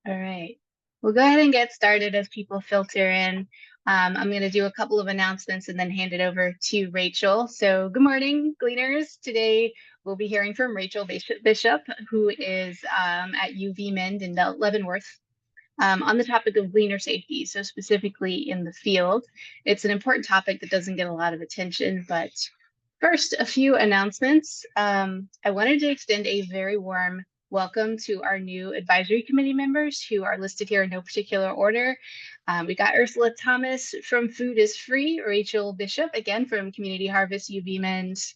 All right. We'll go ahead and get started as people filter in. I'm going to do a couple of announcements and then hand it over to Rachel. So good morning, Gleaners. Today we'll be hearing from Rachel Bishop, who is at UVMend in Leavenworth, on the topic of Gleaner safety. So specifically in the field, it's an important topic that doesn't get a lot of attention, but first, a few announcements. I wanted to extend a very warm welcome to our new advisory committee members who are listed here in no particular order. We got Ursula Thomas from Food is Free, Rachel Bishop, again from Community Harvest UVMend,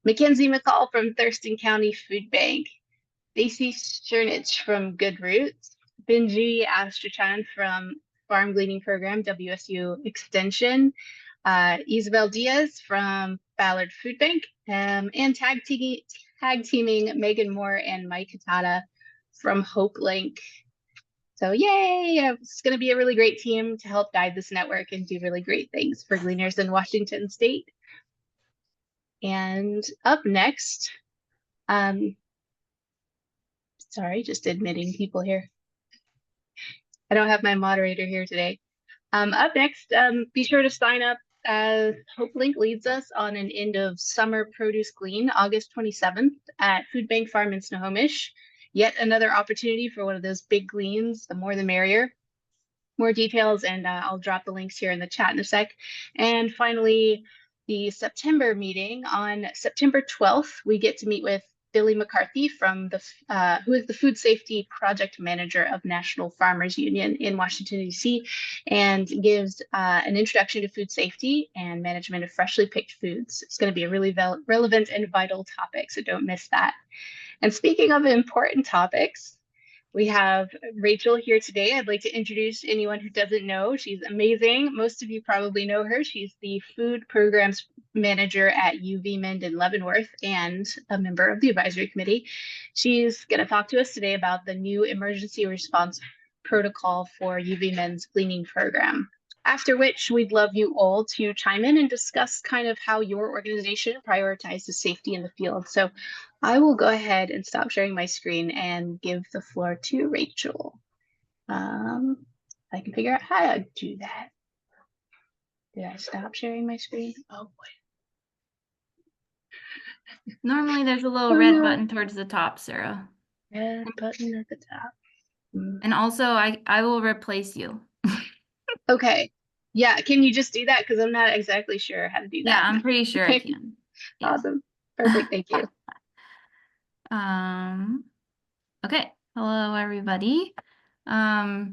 Mackenzie McCall from Thurston County Food Bank, Stacy Chernich from Good Roots, Benji Astrachan from Farm Gleaning Program, WSU Extension, Isabel Diaz from Ballard Food Bank, and tag teaming Megan Moore and Mike Katada from Hope Link. So yay, it's going to be a really great team to help guide this network and do really great things for Gleaners in Washington State. And up next, sorry, just admitting people here. I don't have my moderator here today. Up next, be sure to sign up as HopeLink leads us on an end of summer produce glean, August 27th at Food Bank Farm in Snohomish. Yet another opportunity for one of those big gleans, the more the merrier. More details, and I'll drop the links here in the chat in a sec. And finally, the September meeting on September 12th, we get to meet with Billy McCarthy from who is the Food Safety Project Manager of National Farmers Union in Washington, D.C., and gives an introduction to food safety and management of freshly picked foods. It's going to be a really relevant and vital topic, so don't miss that. And speaking of important topics, we have Rachel here today. I'd like to introduce anyone who doesn't know. She's amazing. Most of you probably know her. She's the Food Programs Manager at UVMend in Leavenworth and a member of the advisory committee. She's going to talk to us today about the new emergency response protocol for UVMend's gleaning program. After which, we'd love you all to chime in and discuss kind of how your organization prioritizes safety in the field. So I will go ahead and stop sharing my screen and give the floor to Rachel. I can figure out how to do that. Did I stop sharing my screen? Oh boy. Normally there's a little red button towards the top, Sarah. Red button at the top. And also I will replace you. Okay. Yeah, can you just do that? Because I'm not exactly sure how to do that. Yeah, I'm pretty sure I can. Yeah. Awesome. Perfect. Thank you. Okay. Hello, everybody. My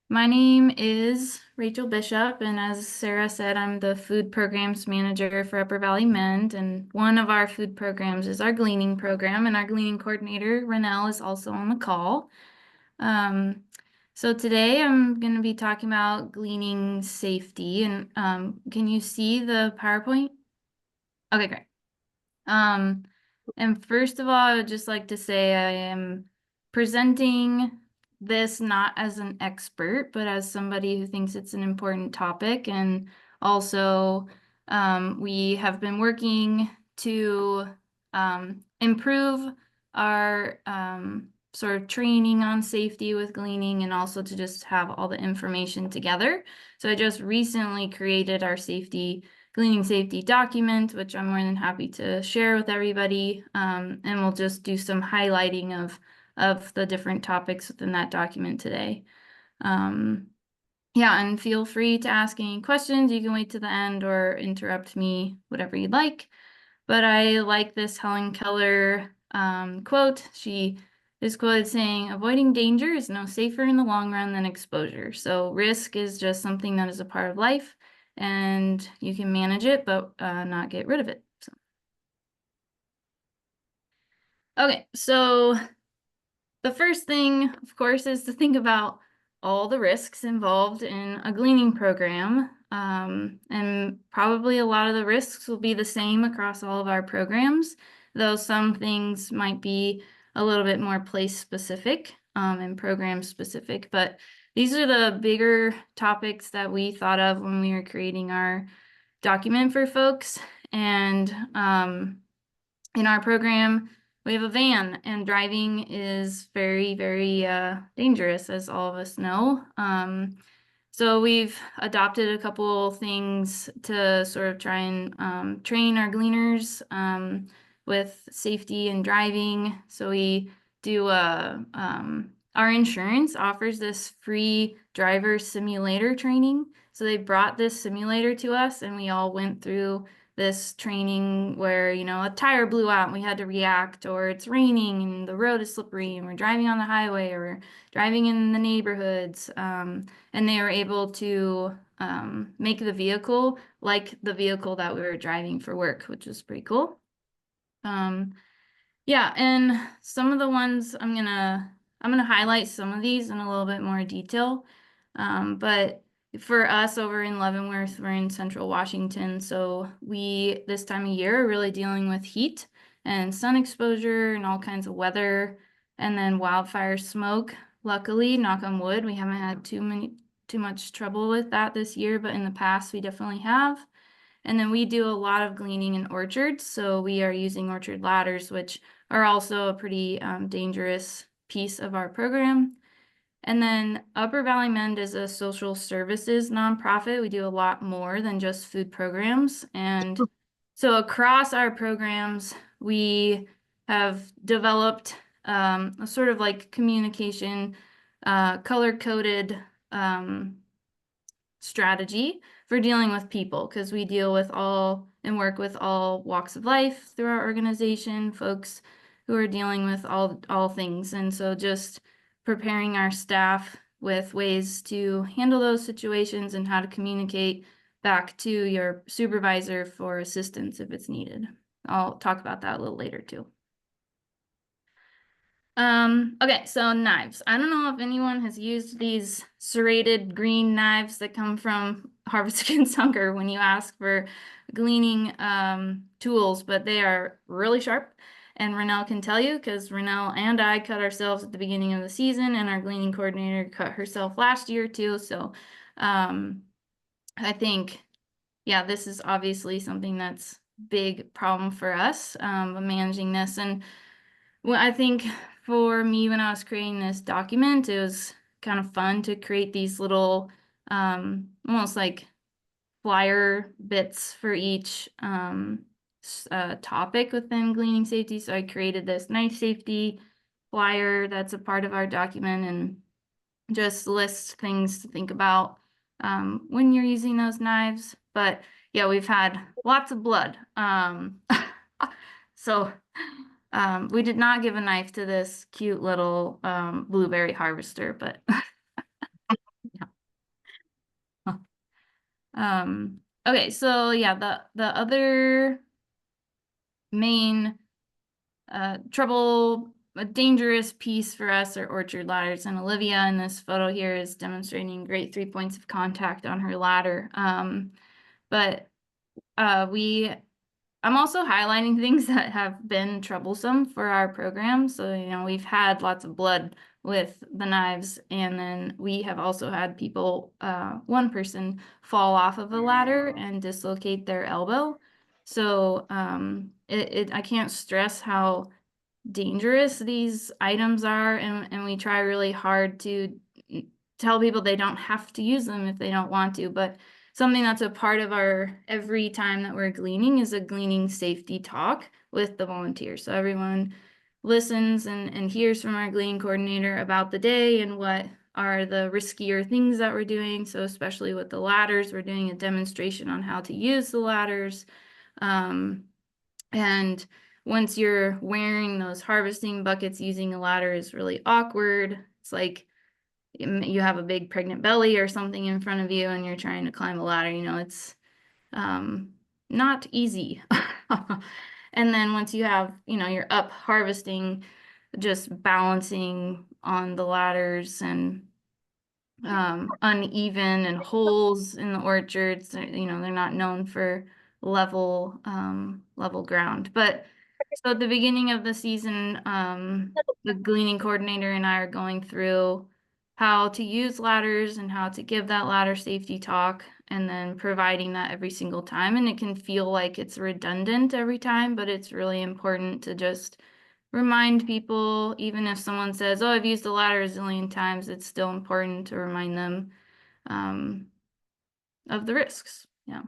name is Rachel Bishop, and as Sarah said, I'm the Food Programs Manager for Upper Valley Mend, and one of our food programs is our Gleaning program, and our Gleaning Coordinator, Renelle, is also on the call. So today I'm going to be talking about gleaning safety, and can you see the PowerPoint? Okay, great. And first of all, I would just like to say I am presenting this not as an expert, but as somebody who thinks it's an important topic. And also, we have been working to improve our sort of training on safety with gleaning, and also to just have all the information together. So I just recently created our gleaning safety document, which I'm more than happy to share with everybody. And we'll just do some highlighting of the different topics within that document today. Yeah, and feel free to ask any questions. You can wait to the end or interrupt me, whatever you'd like. But I like this Helen Keller quote. She is quoted saying, "Avoiding danger is no safer in the long run than exposure." So risk is just something that is a part of life, and you can manage it, but not get rid of it. So. Okay, so the first thing, of course, is to think about all the risks involved in a gleaning program. And probably a lot of the risks will be the same across all of our programs, though some things might be a little bit more place specific and program specific. But these are the bigger topics that we thought of when we were creating our document for folks. And in our program, we have a van, and driving is very, very dangerous, as all of us know. So we've adopted a couple things to sort of try and train our gleaners with safety and driving. So we do our insurance offers this free driver simulator training. So they brought this simulator to us, and we all went through this training where, you know, a tire blew out and we had to react, or it's raining and the road is slippery and we're driving on the highway, or we're driving in the neighborhoods. And they were able to make the vehicle like the vehicle that we were driving for work, which was pretty cool. Yeah, and some of the ones I'm gonna highlight some of these in a little bit more detail. But for us over in Leavenworth, we're in Central Washington, so we this time of year are really dealing with heat and sun exposure and all kinds of weather, and then wildfire smoke. Luckily, knock on wood, we haven't had too much trouble with that this year, but in the past we definitely have. And then we do a lot of gleaning in orchards, so we are using orchard ladders, which are also a pretty dangerous piece of our program. And then Upper Valley Mend is a social services nonprofit. We do a lot more than just food programs. And so across our programs, we have developed a sort of like communication, color-coded strategy for dealing with people, because we deal with all and work with all walks of life through our organization, folks who are dealing with all things. And so just preparing our staff with ways to handle those situations and how to communicate back to your supervisor for assistance if it's needed. I'll talk about that a little later too. Okay, so knives. I don't know if anyone has used these serrated green knives that come from Harvest Against Hunger when you ask for gleaning tools, but they are really sharp. And Renelle can tell you, because Renelle and I cut ourselves at the beginning of the season, and our gleaning coordinator cut herself last year too. So I think, yeah, this is obviously something that's big problem for us, managing this. And well, I think for me, when I was creating this document, it was kind of fun to create these little, almost like flyer bits for each topic within gleaning safety. So I created this knife safety flyer that's a part of our document, and just lists things to think about when you're using those knives. But yeah, we've had lots of blood. So we did not give a knife to this cute little blueberry harvester, but yeah. Okay, so yeah, the other main a dangerous piece for us are orchard ladders, and Olivia in this photo here is demonstrating great 3 points of contact on her ladder. But I'm also highlighting things that have been troublesome for our program. So, you know, we've had lots of blood with the knives, and then we have also had people, one person fall off of a ladder and dislocate their elbow. So I can't stress how dangerous these items are, and we try really hard to tell people they don't have to use them if they don't want to, but something that's a part of our every time that we're gleaning is a gleaning safety talk with the volunteers. So everyone listens and hears from our gleaning coordinator about the day and what are the riskier things that we're doing. So especially with the ladders, we're doing a demonstration on how to use the ladders. And once you're wearing those harvesting buckets, using a ladder is really awkward. It's like you have a big pregnant belly or something in front of you and you're trying to climb a ladder, you know, it's not easy. And then once you have, you know, you're up harvesting, just balancing on the ladders and uneven and holes in the orchards, you know, they're not known for level ground. But so at the beginning of the season, the gleaning coordinator and I are going through how to use ladders and how to give that ladder safety talk, and then providing that every single time. And it can feel like it's redundant every time, but it's really important to just remind people, even if someone says, oh, I've used the ladder a zillion times, it's still important to remind them of the risks. Yeah.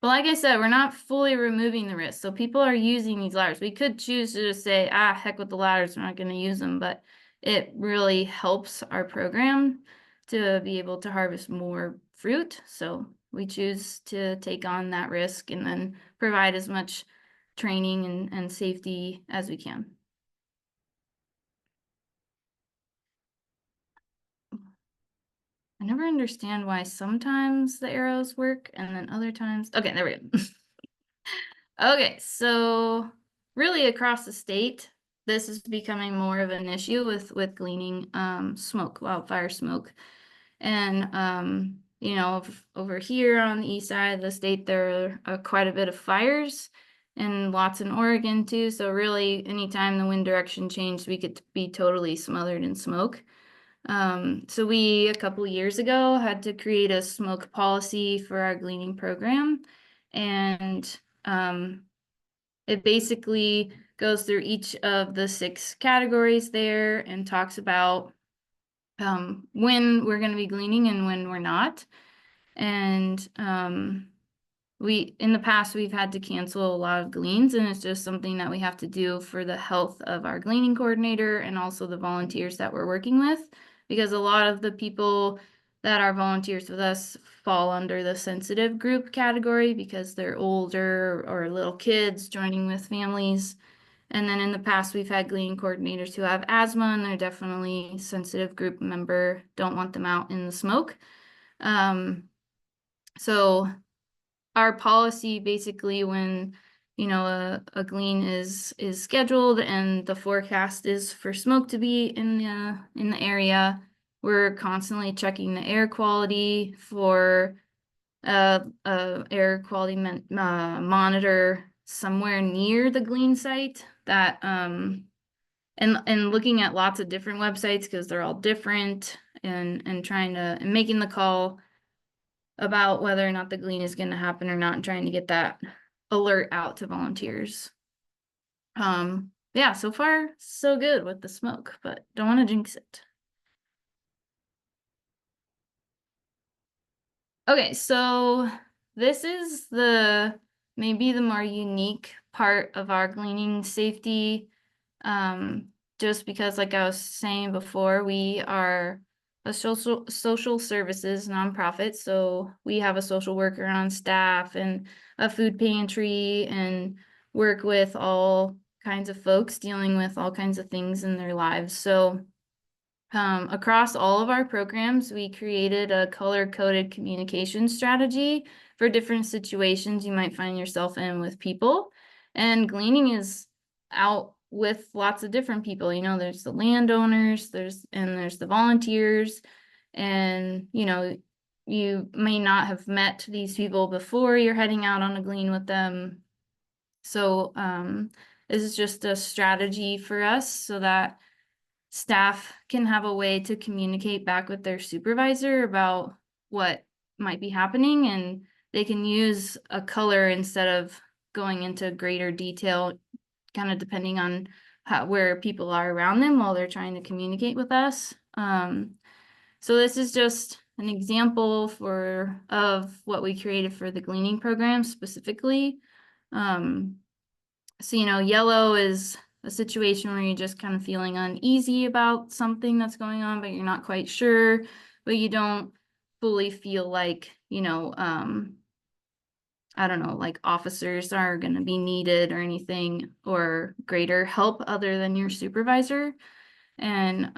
But like I said, we're not fully removing the risk. So people are using these ladders. We could choose to just say, heck with the ladders, we're not going to use them. But it really helps our program to be able to harvest more fruit. So we choose to take on that risk and then provide as much training and safety as we can. I never understand why sometimes the arrows work and then other times. Okay, there we go. Okay, so really across the state, this is becoming more of an issue with gleaning smoke, wildfire smoke. And you know, over here on the east side of the state, there are quite a bit of fires and lots in Oregon too. So really, anytime the wind direction changed, we could be totally smothered in smoke. So we, a couple years ago, had to create a smoke policy for our gleaning program. And it basically goes through each of the 6 categories there and talks about when we're going to be gleaning and when we're not. And in the past, we've had to cancel a lot of gleans, and it's just something that we have to do for the health of our gleaning coordinator and also the volunteers that we're working with, because a lot of the people that are volunteers with us fall under the sensitive group category because they're older or little kids joining with families. And then in the past, we've had gleaning coordinators who have asthma, and they're definitely sensitive group member, don't want them out in the smoke. So our policy basically, when you know a glean is scheduled and the forecast is for smoke to be in the area, we're constantly checking the air quality for air quality monitor somewhere near the glean site that and looking at lots of different websites because they're all different, and trying to and making the call about whether or not the glean is going to happen or not, and trying to get that alert out to volunteers. Yeah, so far so good with the smoke, but don't want to jinx it. Okay, so this is maybe the more unique part of our gleaning safety, just because, like I was saying before, we are a social services nonprofit. So we have a social worker on staff and a food pantry and work with all kinds of folks dealing with all kinds of things in their lives. So across all of our programs, we created a color-coded communication strategy for different situations you might find yourself in with people. And gleaning is out with lots of different people. You know, there's the landowners, there's the volunteers, and you know, you may not have met these people before you're heading out on a glean with them. So this is just a strategy for us so that staff can have a way to communicate back with their supervisor about what might be happening, and they can use a color instead of going into greater detail, kind of depending on where people are around them while they're trying to communicate with us. So this is just an example of what we created for the gleaning program specifically. So, you know, yellow is a situation where you're just kind of feeling uneasy about something that's going on, but you're not quite sure, but you don't fully feel like, you know, I don't know, like officers are going to be needed or anything, or greater help other than your supervisor. And,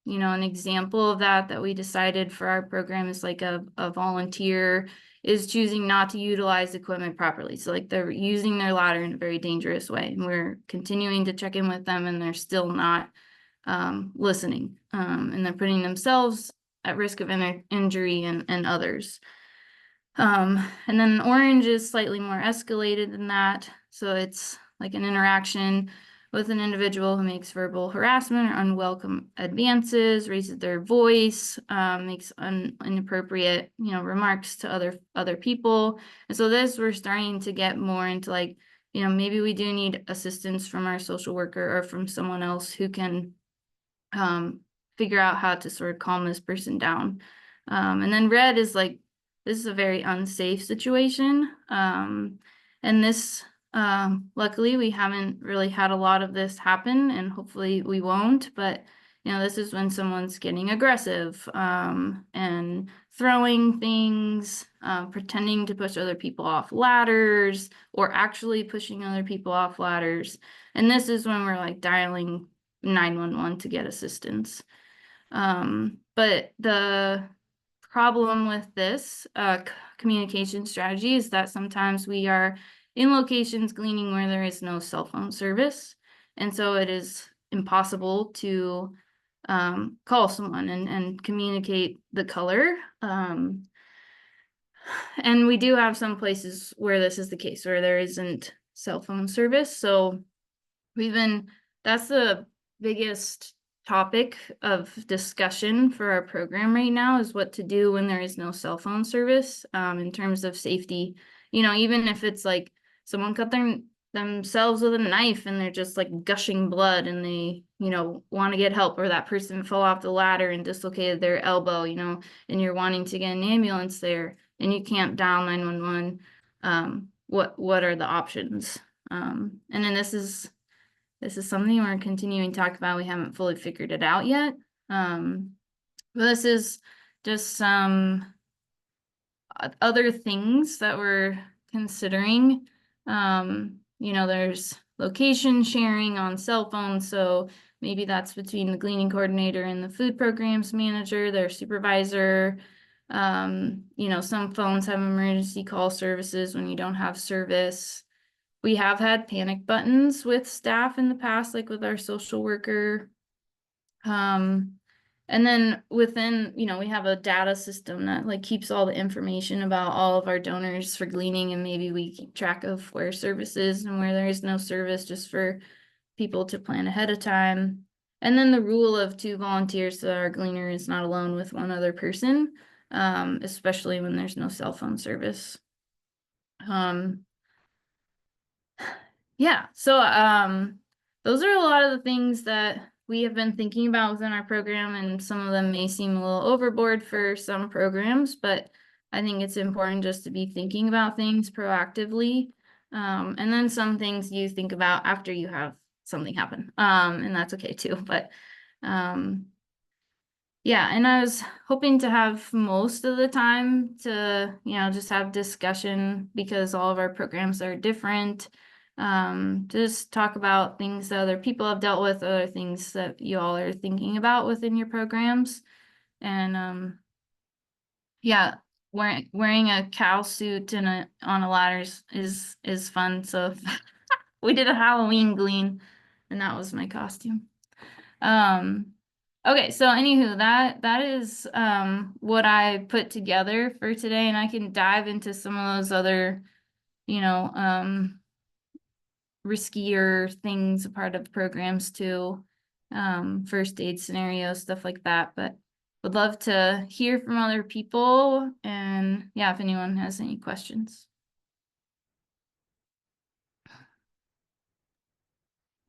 you know, an example of that we decided for our program is like a volunteer is choosing not to utilize equipment properly. So like they're using their ladder in a very dangerous way. And we're continuing to check in with them, and they're still not listening. And they're putting themselves at risk of injury and others. And then orange is slightly more escalated than that. So it's like an interaction with an individual who makes verbal harassment or unwelcome advances, raises their voice, makes inappropriate, you know, remarks to other people. And so this, we're starting to get more into like maybe we do need assistance from our social worker or from someone else who can figure out how to sort of calm this person down. And then red is like, this is a very unsafe situation. And this, luckily, we haven't really had a lot of this happen, and hopefully we won't, but this is when someone's getting aggressive and throwing things, pretending to push other people off ladders, or actually pushing other people off ladders. And this is when we're like dialing 911 to get assistance. But the problem with this communication strategy is that sometimes we are in locations gleaning where there is no cell phone service. And so it is impossible to call someone and communicate the color. And we do have some places where this is the case, where there isn't cell phone service. So that's the biggest topic of discussion for our program right now, is what to do when there is no cell phone service, in terms of safety. Even if it's like someone cut themselves with a knife and they're just like gushing blood and they, want to get help, or that person fell off the ladder and dislocated their elbow, and you're wanting to get an ambulance there and you can't dial 911. What are the options? And then this is something we're continuing to talk about. We haven't fully figured it out yet. But this is just some other things that we're considering. There's location sharing on cell phones. So maybe that's between the gleaning coordinator and the food programs manager, their supervisor. Some phones have emergency call services when you don't have service. We have had panic buttons with staff in the past, like with our social worker. And then within, we have a data system that like keeps all the information about all of our donors for gleaning, and maybe we keep track of where service is and where there is no service, just for people to plan ahead of time. And then the rule of 2 volunteers, so our gleaner is not alone with one other person, especially when there's no cell phone service. Yeah, so those are a lot of the things that we have been thinking about within our program, and some of them may seem a little overboard for some programs, but I think it's important just to be thinking about things proactively. And then some things you think about after you have something happen, and that's okay too. But yeah, and I was hoping to have most of the time to, just have discussion, because all of our programs are different. Just talk about things that other people have dealt with, other things that you all are thinking about within your programs. And yeah, wearing a cow suit and on a ladder is fun. So we did a Halloween glean, and that was my costume. Okay, so anywho, that is what I put together for today, and I can dive into some of those other, riskier things, a part of programs too, first aid scenarios, stuff like that. But would love to hear from other people, and yeah, if anyone has any questions.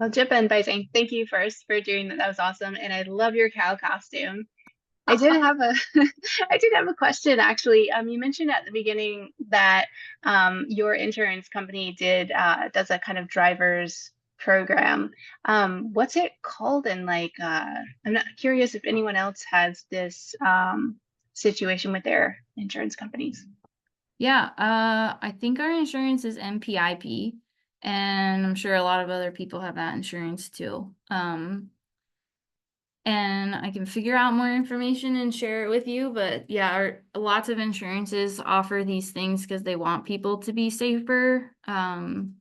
I'll jump in by saying thank you first for doing that. That was awesome. And I love your cow costume. I did have a I did have a question actually. You mentioned at the beginning that your insurance company does a kind of driver's program. What's it called? And like I'm not curious if anyone else has this situation with their insurance companies. Yeah, I think our insurance is MPIP, and I'm sure a lot of other people have that insurance too. And I can figure out more information and share it with you. But yeah, lots of insurances offer these things because they want people to be safer. And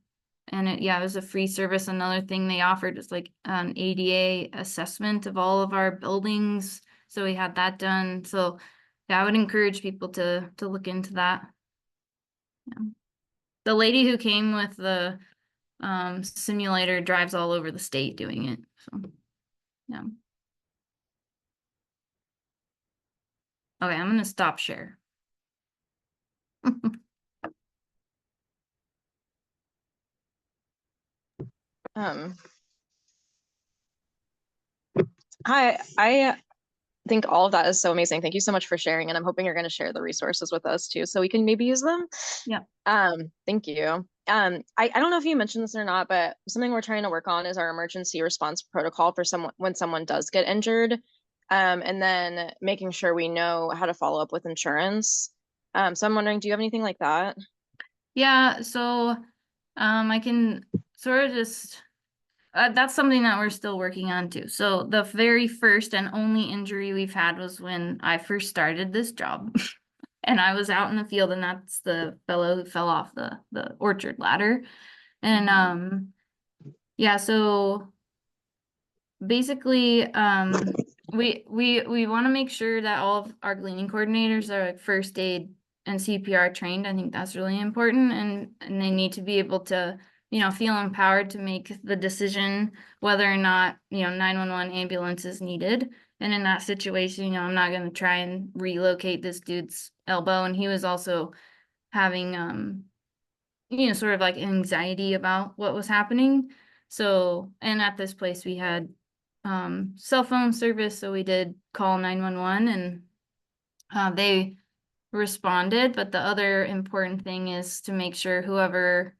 it was a free service. Another thing they offered is like an ADA assessment of all of our buildings. So we had that done. So yeah, I would encourage people to look into that. Yeah. The lady who came with the simulator drives all over the state doing it. So yeah. Okay, I'm gonna stop share. Hi, I think all of that is so amazing. Thank you so much for sharing, and I'm hoping you're going to share the resources with us too, so we can maybe use them. Yeah. Thank you. I don't know if you mentioned this or not, but something we're trying to work on is our emergency response protocol for someone when someone does get injured, and then making sure we know how to follow up with insurance. So I'm wondering, do you have anything like that? Yeah, so I can sort of just that's something that we're still working on too. So the very first and only injury we've had was when I first started this job. And I was out in the field, and that's the fellow who fell off the orchard ladder. And yeah, so basically we want to make sure that all of our gleaning coordinators are like first aid and CPR trained. I think that's really important, and they need to be able to, you know, feel empowered to make the decision whether or not, you know, 911 ambulance is needed. And in that situation, you know, I'm not going to try and relocate this dude's elbow. And he was also having you know, sort of like anxiety about what was happening. So, and at this place we had cell phone service, so we did call 911, and they responded. But the other important thing is to make sure whoever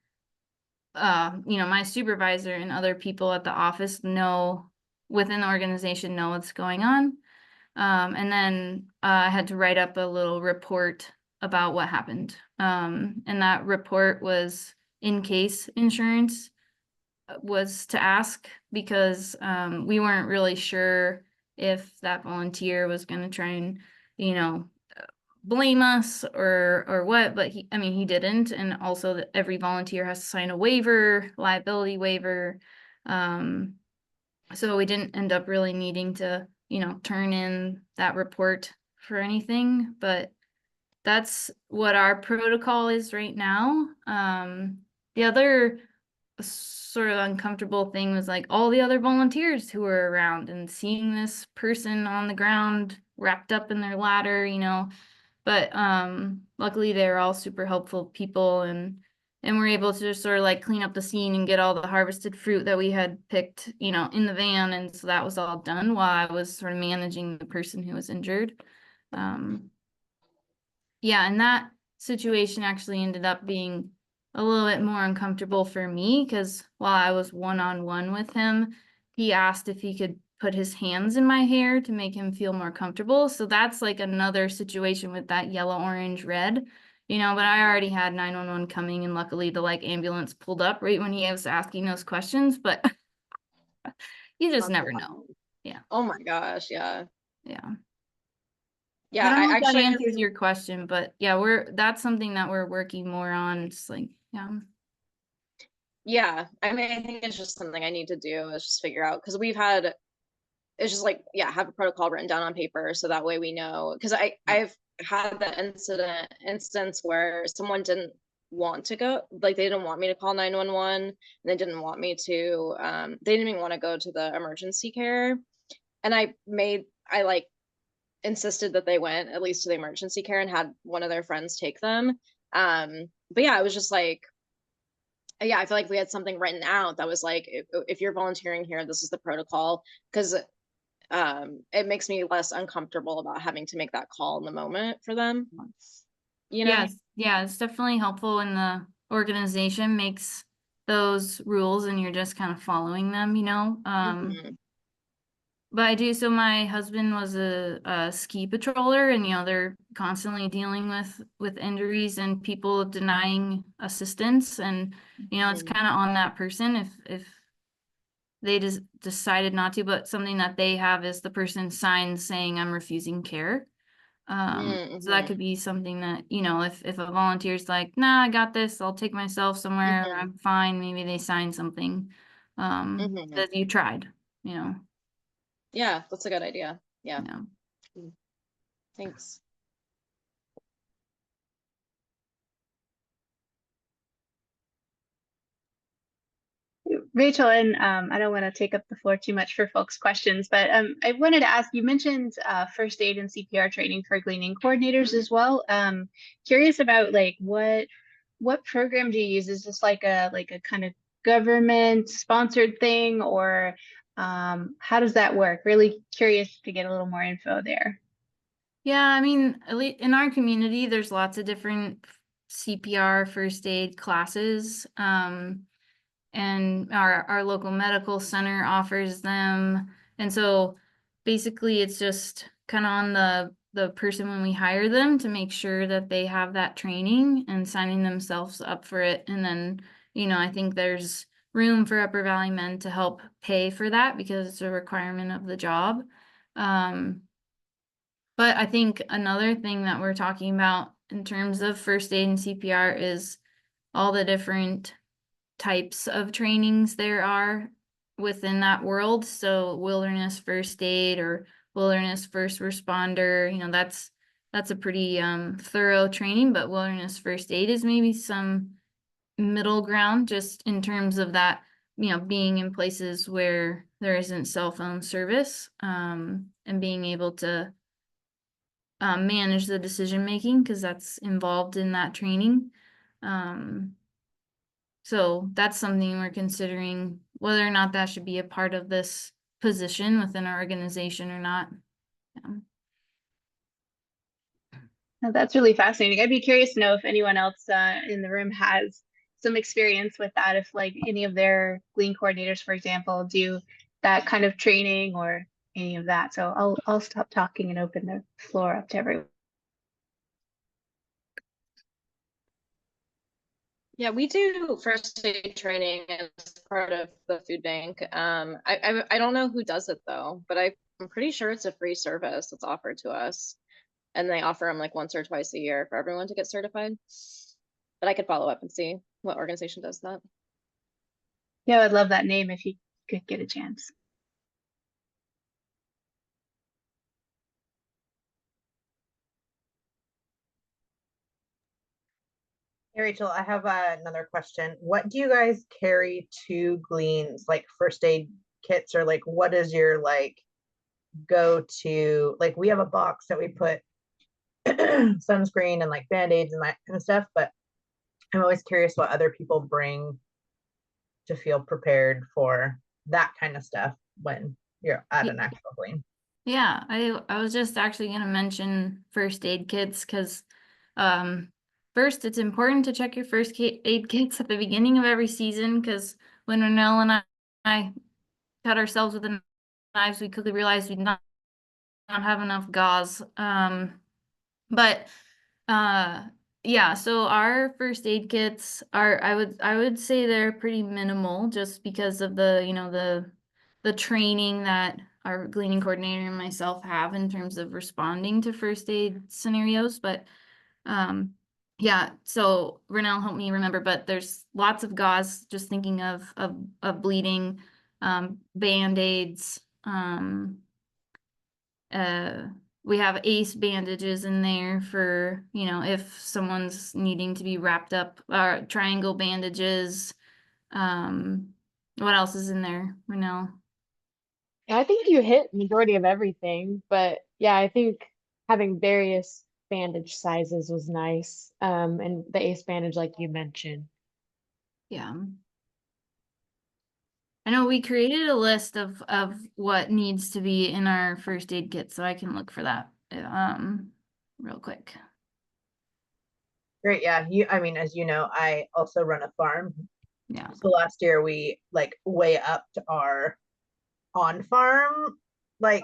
you know, my supervisor and other people at the office know, within the organization, know what's going on. And then I had to write up a little report about what happened. And that report was in case insurance was to ask, because we weren't really sure if that volunteer was going to try and, you know, blame us or what. But I mean, he didn't. And also that every volunteer has to sign a waiver, liability waiver. So we didn't end up really needing to, you know, turn in that report for anything. But that's what our protocol is right now. The other sort of uncomfortable thing was like all the other volunteers who were around and seeing this person on the ground wrapped up in their ladder, you know. But luckily they're all super helpful people, and we're able to just sort of like clean up the scene and get all the harvested fruit that we had picked, you know, in the van. And so that was all done while I was sort of managing the person who was injured. Yeah, and that situation actually ended up being a little bit more uncomfortable for me, because while I was one-on-one with him, he asked if he could put his hands in my hair to make him feel more comfortable. So that's like another situation with that yellow, orange, red, you know. But I already had 911 coming, and luckily the like ambulance pulled up right when he was asking those questions. But you just That's never know. wild. Yeah. Oh my gosh, yeah. Yeah. I Yeah, don't I know if that actually answers your question, but yeah, that's something that we're working more on. It's like, yeah. yeah, I mean, I think it's just something I need to do is just figure out because we've had it's just like yeah, have a protocol written down on paper so that way we know because I've had the instance where someone didn't want to go like they didn't want me to call 911 and they didn't want me to they didn't even want to go to the emergency care and I like insisted that they went at least to the emergency care and had one of their friends take them. But yeah, it was just like, yeah, I feel like we had something written out that was like, if you're volunteering here, this is the protocol. Because it makes me less uncomfortable about having to make that call in the moment for them, you know? Yes, yeah, it's definitely helpful when the organization makes those rules and you're just kind of following them, you know. Mhm. But I do. So my husband was a ski patroller, and you know they're constantly dealing with injuries and people denying assistance, and you know it's Mhm. kind of on that person if they just decided not to. But something that they have is the person signs saying I'm refusing care. So that could Mhm. be something that, you know, if a volunteer's like, nah, I got this, I'll take myself somewhere, Mhm. I'm fine, maybe they sign something Mhm. that you tried, you know. Yeah, that's a good idea. Yeah. Yeah. Mm. Thanks. Rachel, and I don't want to take up the floor too much for folks' questions, but I wanted to ask, you mentioned first aid and CPR training for gleaning coordinators as well. Curious about like what program do you use? Is this like a kind of government sponsored thing, or how does that work? Really curious to get a little more info there. Yeah, I mean, at least in our community, there's lots of different CPR first aid classes. And our local medical center offers them. And so basically it's just kind of on the person when we hire them to make sure that they have that training and signing themselves up for it. And then, I think there's room for Upper Valley Men to help pay for that because it's a requirement of the job. But I think another thing that we're talking about in terms of first aid and CPR is all the different types of trainings there are within that world. So wilderness first aid or wilderness first responder, that's a pretty thorough training, but wilderness first aid is maybe some middle ground just in terms of that, being in places where there isn't cell phone service, and being able to manage the decision making because that's involved in that training. So that's something we're considering whether or not that should be a part of this position within our organization or not. Yeah. Now, that's really fascinating. I'd be curious to know if anyone else in the room has some experience with that, if like any of their Glean coordinators, for example, do that kind of training or any of that. So I'll stop talking and open the floor up to everyone. Yeah, we do first aid training as part of the food bank. I don't know who does it though, but I'm pretty sure it's a free service that's offered to us, and they offer them like once or twice a year for everyone to get certified. But I could follow up and see what organization does that. Yeah, I'd love that name if you could get a chance. Hey, Rachel, I have another question. What do you guys carry to Glean's, like first aid kits, or like what is your like go to? Like we have a box that we put sunscreen and like band-aids and that kind of stuff, but I'm always curious what other people bring to feel prepared for that kind of stuff when you're at an actual Glean. Yeah, I was just actually going to mention first aid kits because first it's important to check your first aid kits at the beginning of every season because when Renelle and I cut ourselves with the knives, we quickly realized we did not have enough gauze. But yeah, so our first aid kits are I would say they're pretty minimal just because of the training that our Gleaning coordinator and myself have in terms of responding to first aid scenarios. But yeah, so Renelle helped me remember, but there's lots of gauze, just thinking of bleeding, band-aids, we have ACE bandages in there for, if someone's needing to be wrapped up, triangle bandages. What else is in there, Renelle? I think you hit majority of everything, but yeah, I think having various bandage sizes was nice. And the ACE bandage, like you mentioned. Yeah. I know we created a list of what needs to be in our first aid kit, so I can look for that real quick. Great, yeah. I mean, as you know, I also run a farm. Yeah. So last year we like way upped our on farm like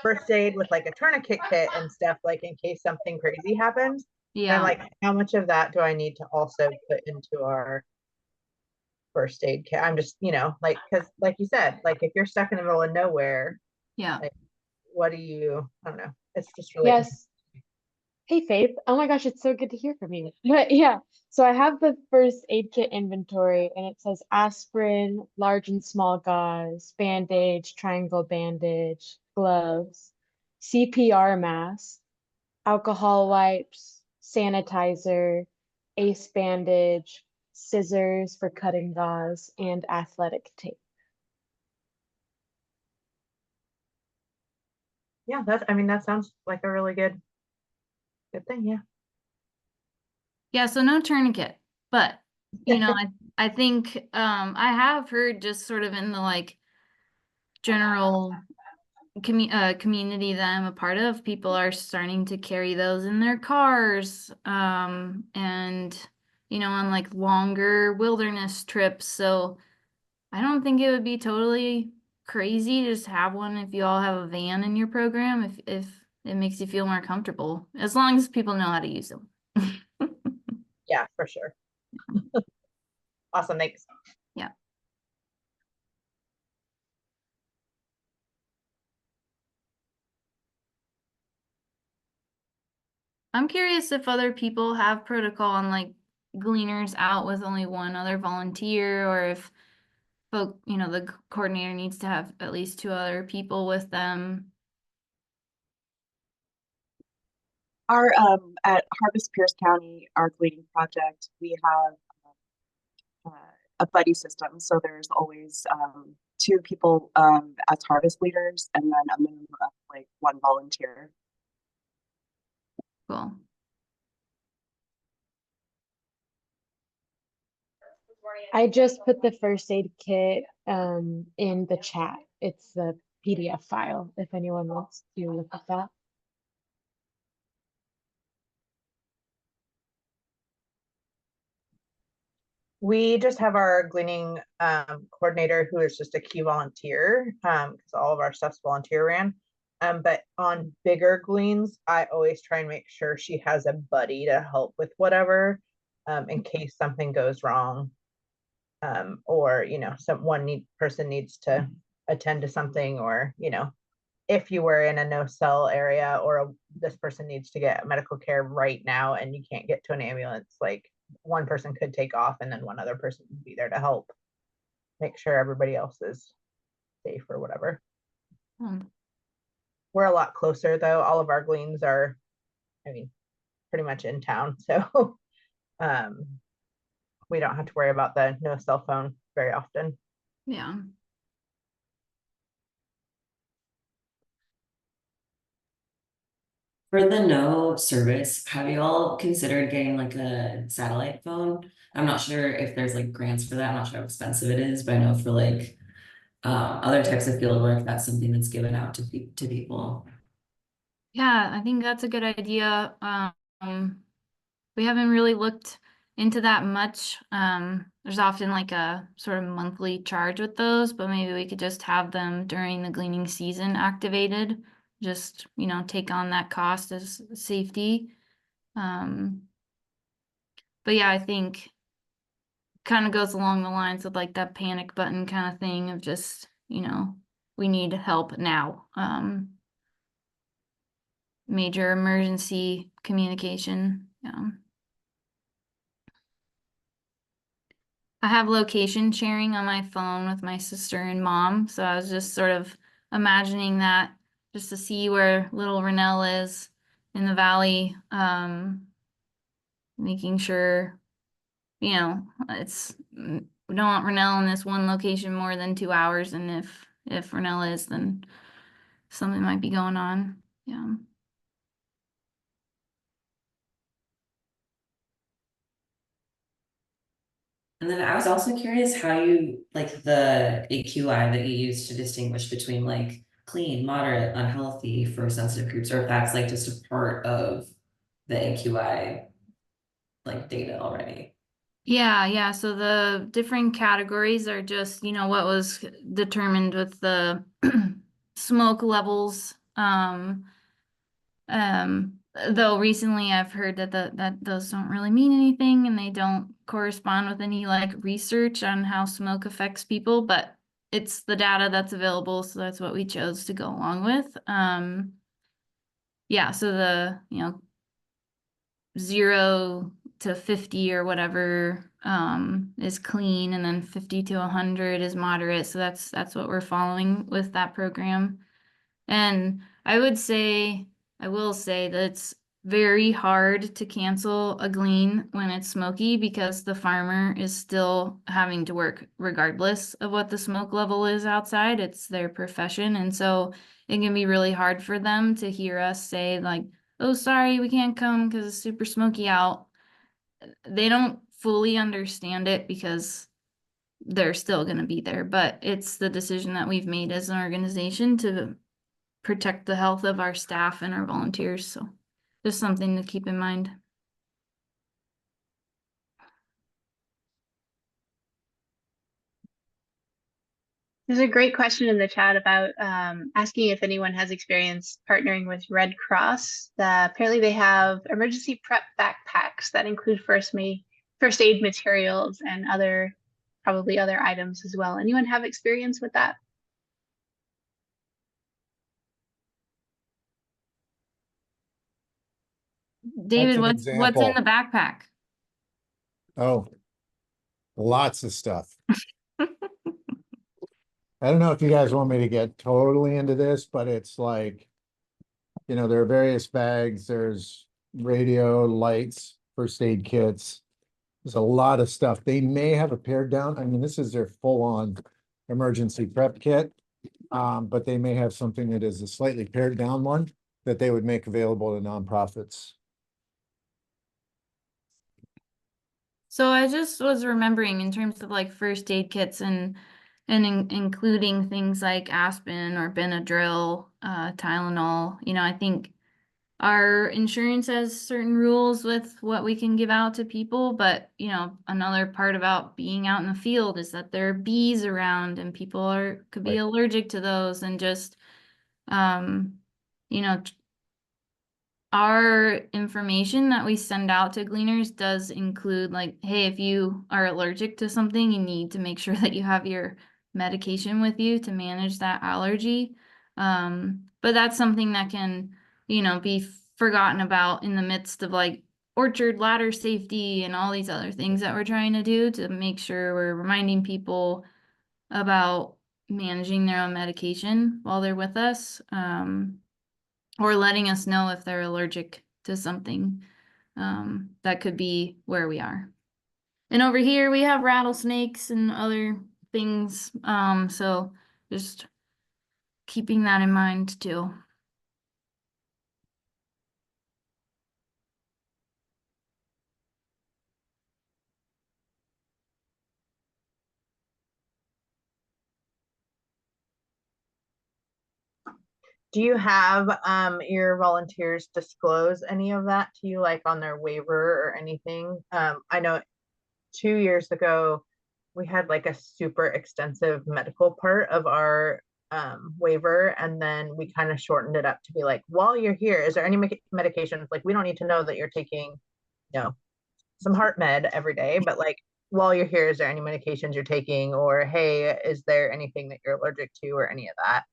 first aid with like a tourniquet kit and stuff, like in case something crazy happens. And I'm Yeah. like, how much of that do I need to also put into our first aid kit? I'm just, like, because like you said, like if you're stuck in the middle of nowhere, Yeah. like, what do you, I don't know. It's just really Yes. Hey, Faith. Oh my gosh, it's so good to hear from you. But yeah, so I have the first aid kit inventory and it says aspirin, large and small gauze, bandage, triangle bandage, gloves, CPR mask, alcohol wipes, sanitizer, ACE bandage, scissors for cutting gauze, and athletic tape. yeah, I mean, that sounds like a really good thing, yeah. Yeah, so no tourniquet, but I I think I have heard just sort of in the like general community that I'm a part of, people are starting to carry those in their cars, and you know, on like longer wilderness trips. So I don't think it would be totally crazy to just have one if you all have a van in your program, if it makes you feel more comfortable, as long as people know how to use them. Yeah, for sure. Awesome, thanks. Yeah. I'm curious if other people have protocol on like gleaners out with only one other volunteer, or if folk, you know, the coordinator needs to have at least 2 other people with them. Our at Harvest Pierce County, our gleaning project, we have a buddy system. So there's always 2 people as harvest leaders, and then a minimum of like 1 volunteer. Cool. I just put the first aid kit in the chat. It's the PDF file if anyone wants to look at that. We just have our gleaning coordinator who is just a key volunteer because all of our stuff's volunteer ran. But on bigger gleans, I always try and make sure she has a buddy to help with whatever in case something goes wrong. Or, you know, person needs to attend to something, or, you know, if you were in a no cell area, or this person needs to get medical care right now and you can't get to an ambulance, like one person could take off and then one other person would be there to help make sure everybody else is safe or whatever. We're a lot closer though. All of our gleans are, I mean, pretty much in town. So we don't have to worry about the no cell phone very often. Yeah. For the no service, have you all considered getting like a satellite phone? I'm not sure if there's like grants for that. I'm not sure how expensive it is, but I know for like other types of field work, that's something that's given out to people. Yeah, I think that's a good idea. We haven't really looked into that much. There's often like a sort of monthly charge with those, but maybe we could just have them during the gleaning season activated. Just, you know, take on that cost as safety. But yeah, I think kind of goes along the lines of like that panic button kind of thing of just, you know, we need help now. Major emergency communication. Yeah. I have location sharing on my phone with my sister and mom, so I was just sort of imagining that just to see where little Renelle is in the valley, making sure, you know, we don't want Renelle in this one location more than 2 hours, and if Renelle is, then something might be going on. Yeah. And then I was also curious how you like the AQI that you use to distinguish between like clean, moderate, unhealthy for sensitive groups, or if that's like just a part of the AQI like data already. Yeah. So the different categories are just, you know, what was determined with the smoke levels. Though recently I've heard that those don't really mean anything and they don't correspond with any like research on how smoke affects people, but it's the data that's available, so that's what we chose to go along with. Yeah, so the, you know, 0 to 50 or whatever is clean, and then 50 to 100 is moderate. So that's what we're following with that program. And I will say that it's very hard to cancel a glean when it's smoky because the farmer is still having to work regardless of what the smoke level is outside. It's their profession. And so it can be really hard for them to hear us say like, oh, sorry, we can't come because it's super smoky out. They don't fully understand it because they're still going to be there, but it's the decision that we've made as an organization to protect the health of our staff and our volunteers. So just something to keep in mind. There's a great question in the chat about asking if anyone has experience partnering with Red Cross. Apparently they have emergency prep backpacks that include first aid materials and probably other items as well. Anyone have experience with that? David, an what's in example. the backpack? Oh, lots of stuff. I don't know if you guys want me to get totally into this, but it's like, you know, there are various bags. There's radio, lights, first aid kits. There's a lot of stuff. They may have a pared down. I mean, this is their full-on emergency prep kit. But they may have something that is a slightly pared down one that they would make available to nonprofits. So I just was remembering in terms of like first aid kits and including things like aspirin or Benadryl, Tylenol, you know, I think our insurance has certain rules with what we can give out to people, but you know, another part about being out in the field is that there are bees around and people could be Right. allergic to those, and just you know, our information that we send out to Gleaners does include like, hey, if you are allergic to something, you need to make sure that you have your medication with you to manage that allergy. But that's something that can, you know, be forgotten about in the midst of like orchard ladder safety and all these other things that we're trying to do to make sure we're reminding people about managing their own medication while they're with us. Or letting us know if they're allergic to something. That could be where we are. And over here we have rattlesnakes and other things. So just keeping that in mind too. Do you have your volunteers disclose any of that to you, like on their waiver or anything? I know 2 years ago we had like a super extensive medical part of our waiver, and then we kind of shortened it up to be like, while you're here, is there any medications? Like, we don't need to know that you're taking, you know, some heart med every day, but like, while you're here, is there any medications you're taking? Or hey, is there anything that you're allergic to or any of that?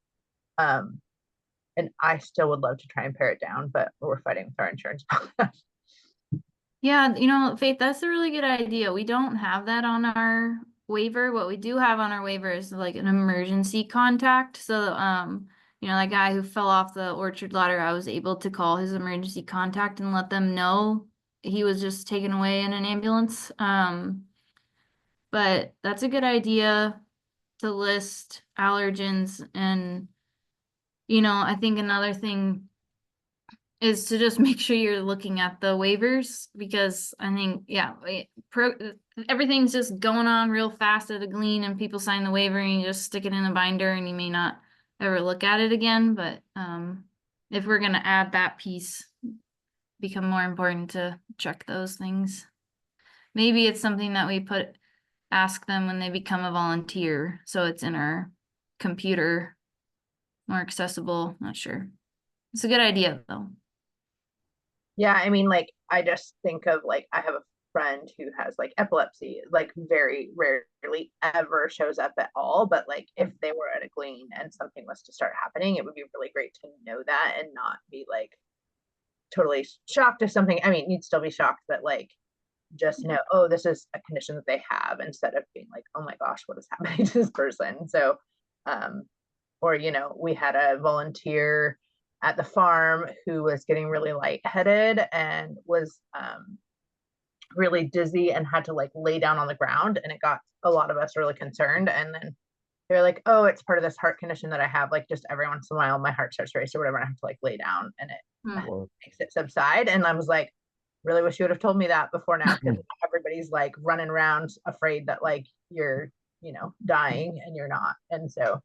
And I still would love to try and pare it down, but we're fighting with our insurance. Yeah, you know, Faith, that's a really good idea. We don't have that on our waiver. What we do have on our waiver is like an emergency contact. So, you know, that guy who fell off the orchard ladder, I was able to call his emergency contact and let them know he was just taken away in an ambulance. But that's a good idea to list allergens. And, you know, I think another thing is to just make sure you're looking at the waivers, because I think, yeah, everything's just going on real fast at a Glean and people sign the waiver and you just stick it in a binder and you may not ever look at it again. But if we're going to add that piece, become more important to check those things. Maybe it's something that we ask them when they become a volunteer, so it's in our computer, more accessible. Not sure. It's a good idea though. Yeah, I mean, like, I just think of like, I have a friend who has like epilepsy, like very rarely ever shows up at all. But like, if they were at a Glean and something was to start happening, it would be really great to know that and not be like totally shocked if something, I mean, you'd still be shocked, but like, just know, oh, this is a condition that they have, instead of being like, oh my gosh, what is happening to this person? So, or, you know, we had a volunteer at the farm who was getting really lightheaded and was really dizzy and had to like lay down on the ground, and it got a lot of us really concerned. And then they're like, oh, it's part of this heart condition that I have, like just every once in a while my heart starts to race or whatever, and I have to like lay down and it makes it subside. And I was like, really wish you would have told me that before now, because everybody's like running around afraid that like you're dying and you're not. And so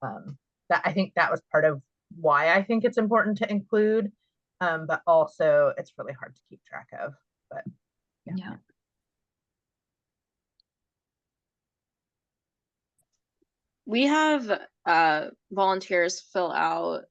that I think that was part of why I think it's important to include, but also it's really hard to keep track of. But Yeah. We have volunteers fill out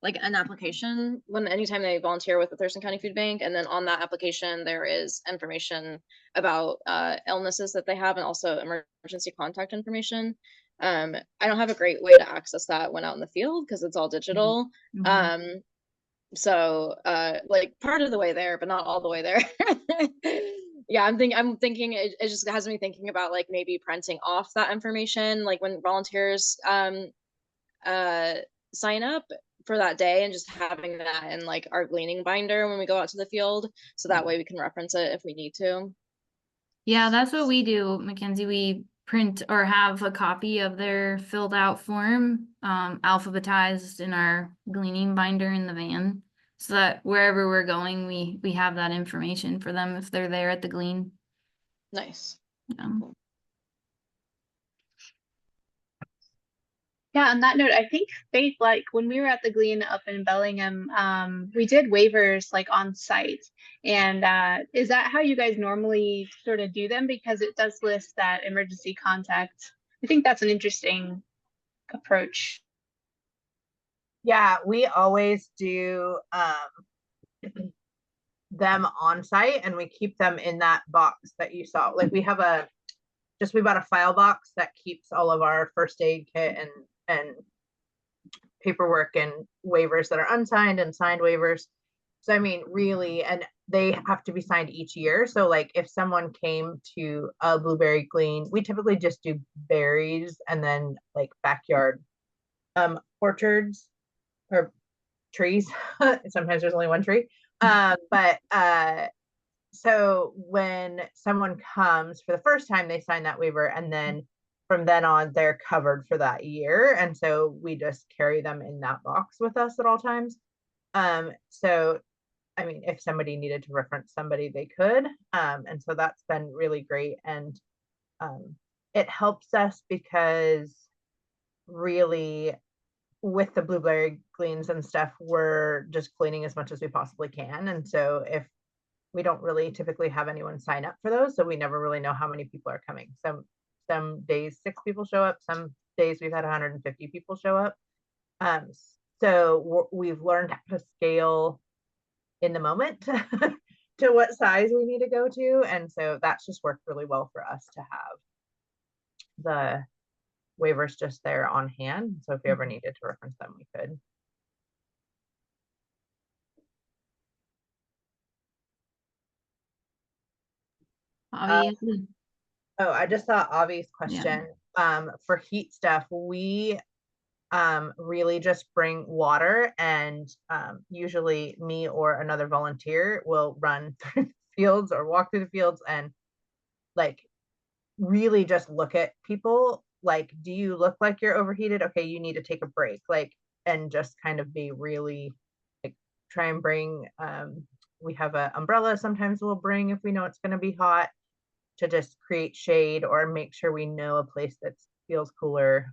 like an application anytime they volunteer with the Thurston County Food Bank, and then on that application there is information about illnesses that they have and also emergency contact information. I don't have a great way to access that when out in the field because it's all digital. Mhm. So like part of the way there, but not all the way there. Yeah, I'm thinking it just has me thinking about like maybe printing off that information like when volunteers sign up for that day and just having that in like our gleaning binder when we go out to the field, so that way we can reference it if we need to. Yeah, that's what we do, Mackenzie. We print or have a copy of their filled out form, alphabetized in our gleaning binder in the van, so that wherever we're going, we have that information for them if they're there at the glean. Nice. Yeah. Yeah, on that note, I think Faith, like when we were at the Glean up in Bellingham, we did waivers like on site. And is that how you guys normally sort of do them? Because it does list that emergency contact. I think that's an interesting approach. yeah, we always do them on site and we keep them in that box that you saw. Like we have we bought a file box that keeps all of our first aid kit and paperwork and waivers that are unsigned and signed waivers. So I mean, really, and they have to be signed each year. So like if someone came to a blueberry glean, we typically just do berries and then like backyard orchards or trees. Sometimes there's only one tree. But so when someone comes for the first time, they sign that waiver, and then from then on, they're covered for that year. And so we just carry them in that box with us at all times. So, I mean, if somebody needed to reference somebody, they could. And so that's been really great. And it helps us because really with the blueberry gleans and stuff, we're just cleaning as much as we possibly can. And so if we don't really typically have anyone sign up for those, so we never really know how many people are coming. Some days 6 people show up, some days we've had 150 people show up. So we've learned how to scale in the moment to what size we need to go to, and so that's just worked really well for us to have the waivers just there on hand. So if we ever needed to reference them, we could. Obviously. Oh, I just saw Avi's question. For heat stuff, we really just bring water, and usually me or another volunteer will run through the fields or walk through the fields and like really just look at people like, do you look like you're overheated? Okay, you need to take a break, like, and just kind of be really like try and bring we have an umbrella sometimes we'll bring if we know it's going to be hot, to just create shade or make sure we know a place that feels cooler.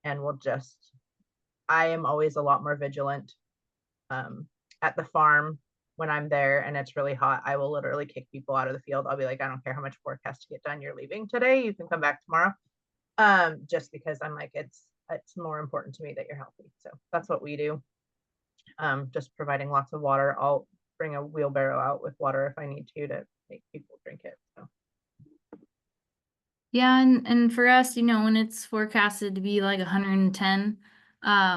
And we'll just, I am always a lot more vigilant at the farm when I'm there and it's really hot. I will literally kick people out of the field. I'll be like, I don't care how much work has to get done, you're leaving today, you can come back tomorrow. Just because I'm like, it's more important to me that you're healthy. So that's what we do. Just providing lots of water. I'll bring a wheelbarrow out with water if I need to make people drink it. So Yeah, and for us, when it's forecasted to be like 110,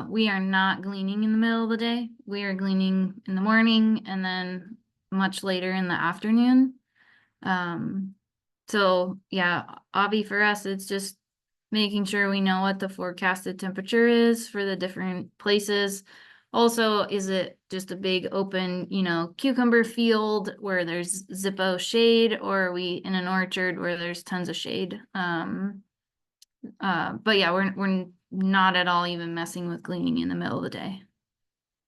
we are not gleaning in the middle of the day. We are gleaning in the morning and then much later in the afternoon. So yeah, Avi, for us, it's just making sure we know what the forecasted temperature is for the different places. Also, is it just a big open, cucumber field where there's Zippo shade, or are we in an orchard where there's tons of shade? But yeah, we're not at all even messing with gleaning in the middle of the day.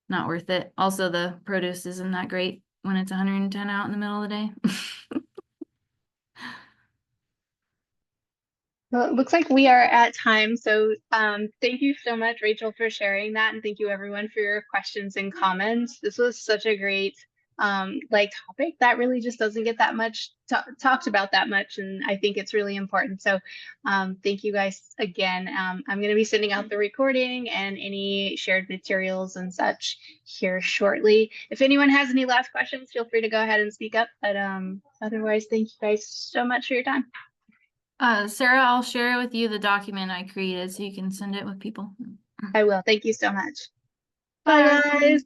Not worth it. Also, the produce isn't that great when it's 110 out in the middle of the day. Well, it looks like we are at time. So thank you so much, Rachel, for sharing that. And thank you everyone for your questions and comments. This was such a great topic that really just doesn't get that much talked about that much. And I think it's really important. So thank you guys again. I'm going to be sending out the recording and any shared materials and such here shortly. If anyone has any last questions, feel free to go ahead and speak up. But otherwise, thank you guys so much for your time. Sarah, I'll share with you the document I created so you can send it with people. I will. Thank you so much. Bye, Bye, everyone. guys.